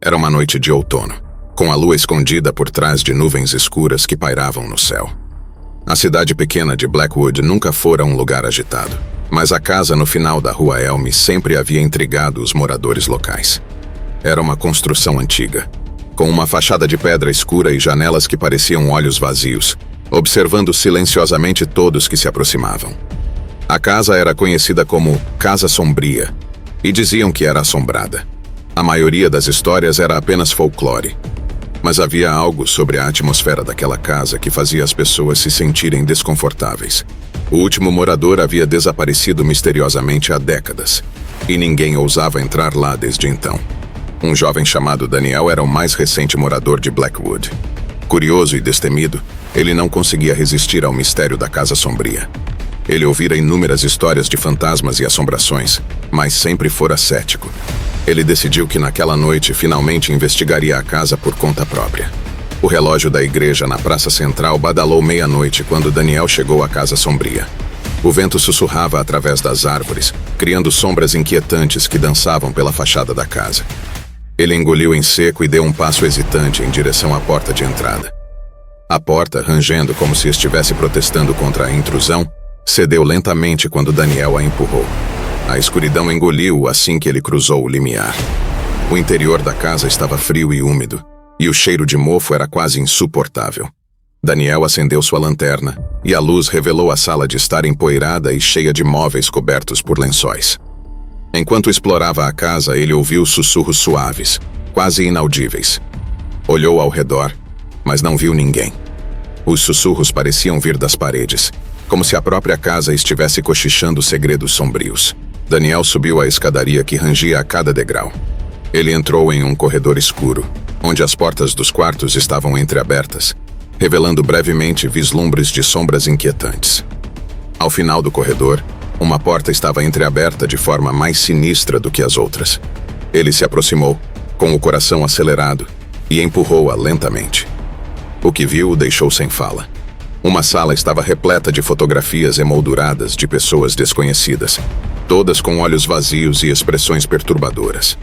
Era uma noite de outono, com a lua escondida por trás de nuvens escuras que pairavam no céu. A cidade pequena de Blackwood nunca fora um lugar agitado, mas a casa no final da rua Elm sempre havia intrigado os moradores locais. Era uma construção antiga, com uma fachada de pedra escura e janelas que pareciam olhos vazios, observando silenciosamente todos que se aproximavam. A casa era conhecida como Casa Sombria, e diziam que era assombrada. A maioria das histórias era apenas folclore, mas havia algo sobre a atmosfera daquela casa que fazia as pessoas se sentirem desconfortáveis. O último morador havia desaparecido misteriosamente há décadas, e ninguém ousava entrar lá desde então. Um jovem chamado Daniel era o mais recente morador de Blackwood. Curioso e destemido, ele não conseguia resistir ao mistério da Casa Sombria. Ele ouvira inúmeras histórias de fantasmas e assombrações, mas sempre fora cético. Ele decidiu que naquela noite finalmente investigaria a casa por conta própria. O relógio da igreja na praça central badalou meia-noite quando Daniel chegou à Casa Sombria. O vento sussurrava através das árvores, criando sombras inquietantes que dançavam pela fachada da casa. Ele engoliu em seco e deu um passo hesitante em direção à porta de entrada. A porta, rangendo como se estivesse protestando contra a intrusão, cedeu lentamente quando Daniel a empurrou. A escuridão engoliu-o assim que ele cruzou o limiar. O interior da casa estava frio e úmido, e o cheiro de mofo era quase insuportável. Daniel acendeu sua lanterna, e a luz revelou a sala de estar empoeirada e cheia de móveis cobertos por lençóis. Enquanto explorava a casa, ele ouviu sussurros suaves, quase inaudíveis. Olhou ao redor, mas não viu ninguém. Os sussurros pareciam vir das paredes, como se a própria casa estivesse cochichando segredos sombrios. Daniel subiu a escadaria que rangia a cada degrau. Ele entrou em um corredor escuro, onde as portas dos quartos estavam entreabertas, revelando brevemente vislumbres de sombras inquietantes. Ao final do corredor, uma porta estava entreaberta de forma mais sinistra do que as outras. Ele se aproximou, com o coração acelerado, e empurrou-a lentamente. O que viu o deixou sem fala. Uma sala estava repleta de fotografias emolduradas de pessoas desconhecidas, todas com olhos vazios e expressões perturbadoras.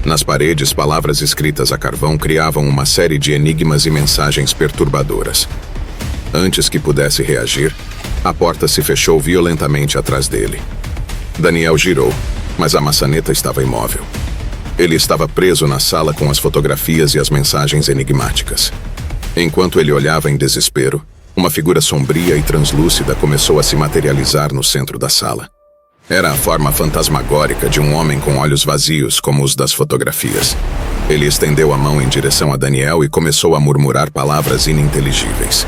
Nas paredes, palavras escritas a carvão criavam uma série de enigmas e mensagens perturbadoras. Antes que pudesse reagir, a porta se fechou violentamente atrás dele. Daniel girou, mas a maçaneta estava imóvel. Ele estava preso na sala com as fotografias e as mensagens enigmáticas. Enquanto ele olhava em desespero, uma figura sombria e translúcida começou a se materializar no centro da sala. Era a forma fantasmagórica de um homem com olhos vazios, como os das fotografias. Ele estendeu a mão em direção a Daniel e começou a murmurar palavras ininteligíveis.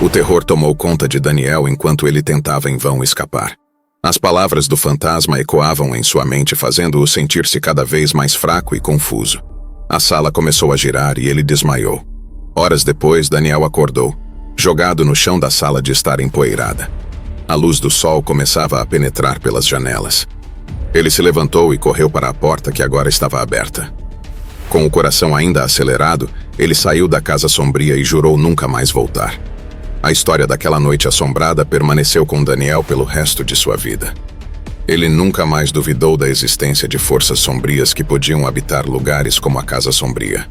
O terror tomou conta de Daniel enquanto ele tentava em vão escapar. As palavras do fantasma ecoavam em sua mente, fazendo-o sentir-se cada vez mais fraco e confuso. A sala começou a girar e ele desmaiou. Horas depois, Daniel acordou, jogado no chão da sala de estar empoeirada. A luz do sol começava a penetrar pelas janelas. Ele se levantou e correu para a porta que agora estava aberta. Com o coração ainda acelerado, ele saiu da Casa Sombria e jurou nunca mais voltar. A história daquela noite assombrada permaneceu com Daniel pelo resto de sua vida. Ele nunca mais duvidou da existência de forças sombrias que podiam habitar lugares como a Casa Sombria.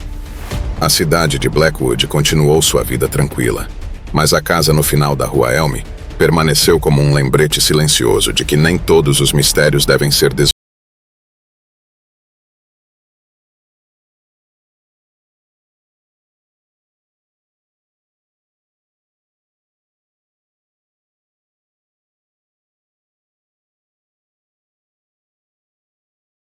A cidade de Blackwood continuou sua vida tranquila, mas a casa no final da rua Elm permaneceu como um lembrete silencioso de que nem todos os mistérios devem ser desvendados.